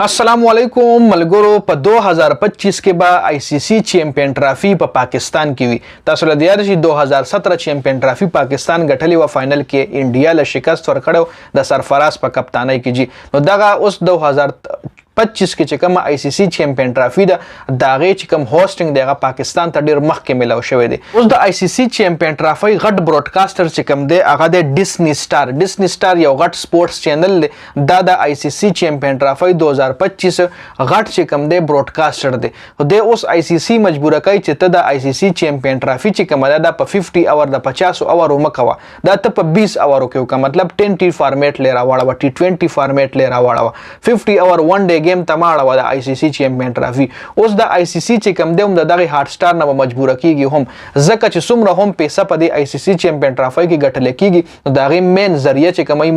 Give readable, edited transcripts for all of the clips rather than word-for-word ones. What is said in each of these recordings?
अस्सलामुअलैकुम मलगोरो په 2025 کې به ICC champion trophy په पाकिستان کې وي. تاسو له دیار شي 2017 چیمپئن ट्रॉफी पाकिستان ګټلې و فائنل کې انډیا له شکست ورکړو د سرفراز په کپتانۍ کې جی. نو دغه اوس 2025 کې چې کوم आईसीसी چیمپئن ट्रॉफी دا داغه چې کوم هوسټینګ دغه پاکستان ته ډیر مخکې ملو شوی دی. اوس د आईसीसी چیمپئن ट्रॉफी غټ براډکاسټر چې کوم دی هغه د ډیسنی سٹار یو غټ سپورتس چینل دی. دا د आईसीसी چیمپئن ट्रॉफी 2025 غټ چې کوم دی براډکاسټر دی. د اوس आईसीसी مجبور کوي چې ته د आईसीसी چیمپئن ट्रॉफी چې کوم دا په 50 اور د 50 اور ومکوا دا ته په 20 اور کې وکړه. مطلب 10 فارمیټ لري راوړو T20 فارمیټ لري راوړو 50 اور 1 ډے گیم تماړه و د आईसीसी چیمپئن ट्रॉफी. اوس د आईसीसी چې کوم دی هم دغه هات سٹار نه مجبور کیږي هم ځکه چې څومره هم پیسې په د आईसीसी چیمپئن ट्रॉफी کې ګټل کیږي نو دغه مین ذریعہ چې کومي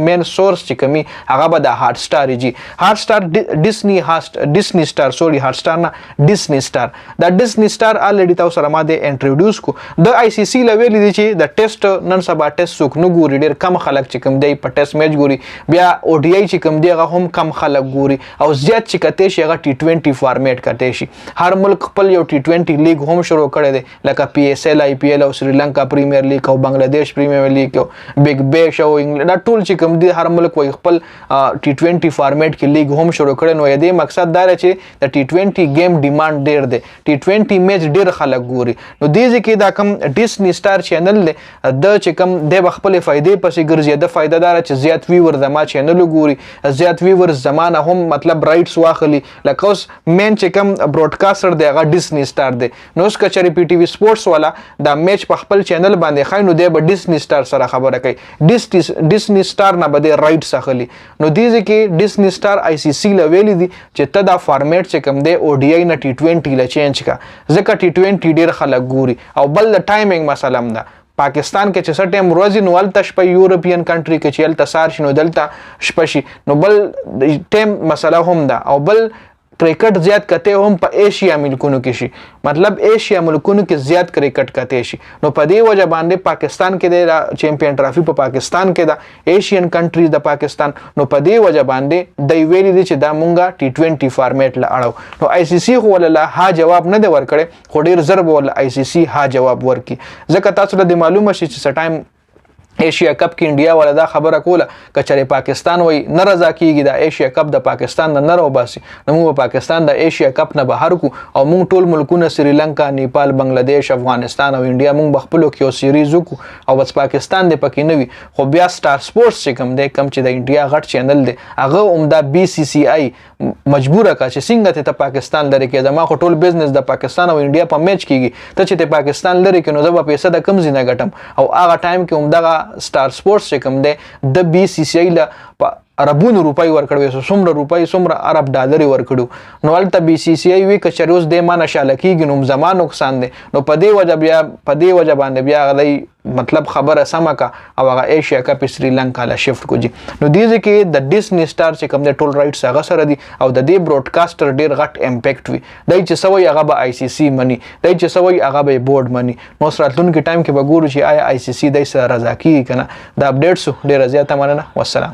مین سورس چې کومي هغه به د هات سٹار جی. هات سٹار ډیسنی سٹار سوري هات سٹار نه ډیسنی سٹار دا ډیسنی سٹار الریډي تاسو سره ما د انټروډوس کو د आईसीसी لویل دي چې د ټیسټ نن سبا ټیسټ څوک نه ګوري ډیر کم خلک چې کوم دی په ټیسټ میچ ګوري بیا ODI چې کوم دی هغه هم کم خلک ګوري او زیات چې کته شي هغه T20 فارمیټ کته شي. هر ملک خپل یو T20 لیگ هم شروع کړی دی لکه PSL IPL او سریلانکا پریمیر لیگ او بنگلاديش پریمیر لیگ او بیگ بیش او انګلند دا ټول چې کوم دی هر ملک وای خپل T20 فارمیټ کې لیگ هم شروع کړي. نو دې مقصد دا چې د T20 گیم ډیماند ډیر دی T20 میچ ډیر خلک ګوري. نو دې ځکه دا کم ډیسنی سٹار چینل دی د چې کم د خپل فائدې پسې ګرځي د فائدہ دار چې زیات ویور زما چینل ګوري زیات ویور زمانه هم مطلب رائټس واخلي لکه اوس مین چې کم براډکاسټر دی هغه ډیسنی سٹار دی. نو اوس کچری پی ټي وی سپورتس والا دا میچ په خپل چینل باندې خای نو دی به ډیسنی سٹار سره خبره کوي ډیسنی سٹار نه به رائټس اخلي. نو دې ځکه ډیسنی سٹار आईसीसी لویل دي چې ته دا فارمیټ چې کم دی ODI نه T20 ل چینج کا ځکه T20 ډیر خلک ګوري او بل د ټایمینګ مسله هم ده. پاکستان کې چې سټیم روزي نو ولته شپه یورپین کنټری کې چې ولته سار شنو دلته شپه شي نو بل ټیم مسله هم ده او بل کرکټ زیات کته هم په ایشیا ملکونو کې شي. مطلب ایشیا ملکونو کې زیات کرکټ کته شي. نو په دې وجه باندې پاکستان کې د چیمپئن ट्रॉफी په پاکستان کې د ایشین کنټریز د پاکستان نو په دې وجه باندې د ویلي دي چې دا مونږه T20 فارمیټ ل اړو. نو आईसीसी خو ولله ها جواب نه دی ورکړي خو ډیر ضرب ول आईसीसी ها جواب ورکي ځکه تاسو له معلومه شي چې ټایم ایشیا کپ کې انډیا ولا دا خبره کوله کچره پاکستان وای نه رضا کیږي د ایشیا کپ د پاکستان نه رو باسي نو موږ پاکستان د ایشیا کپ نه بهر کو او موږ ټول ملکونه سریلانکا نیپال بنگلاديش افغانستان او انډیا موږ بخپلو کې یو سیریز وکړو او بس پاکستان د پکې نه وي. خو بیا سٹار سپورتس چې کوم دی کم چې د انډیا غټ چینل دی هغه عمده BCCI مجبوره کا چې څنګه ته پاکستان لري کې زما خو ټول بزنس د پاکستان او انډیا په میچ کیږي ته چې ته پاکستان لري کې نو زما پیسې د کم زینه غټم او هغه ټایم کې عمده سٹار سپورتس چې کوم دی د BCCI ل عربونو روپۍ ورکړو څومره روپۍ څومره عرب ډالر ورکړو نو ولته BCCI وی کچروس د مانه شاله کیږي نو زمان نقصان دی. نو په دې وجه باندې بیا غلي مطلب خبره سمکا او هغه ایشیا کپ سریلانکا له شفت کوجی. نو دې ځکه د ډیسنی سٹار چې کوم د ټول رائټس هغه سره دي او د دې براډکاسټر ډیر غټ امپیکټ وي دای چې سوي هغه به आईसीसी مني دای چې سوي هغه به بورډ مني. نو سراتلونکو ټایم کې به ګورو چې آیا आईसीC دای سره رضا کیږي کنه. د اپډیټس ډیر زیاته مننه. والسلام.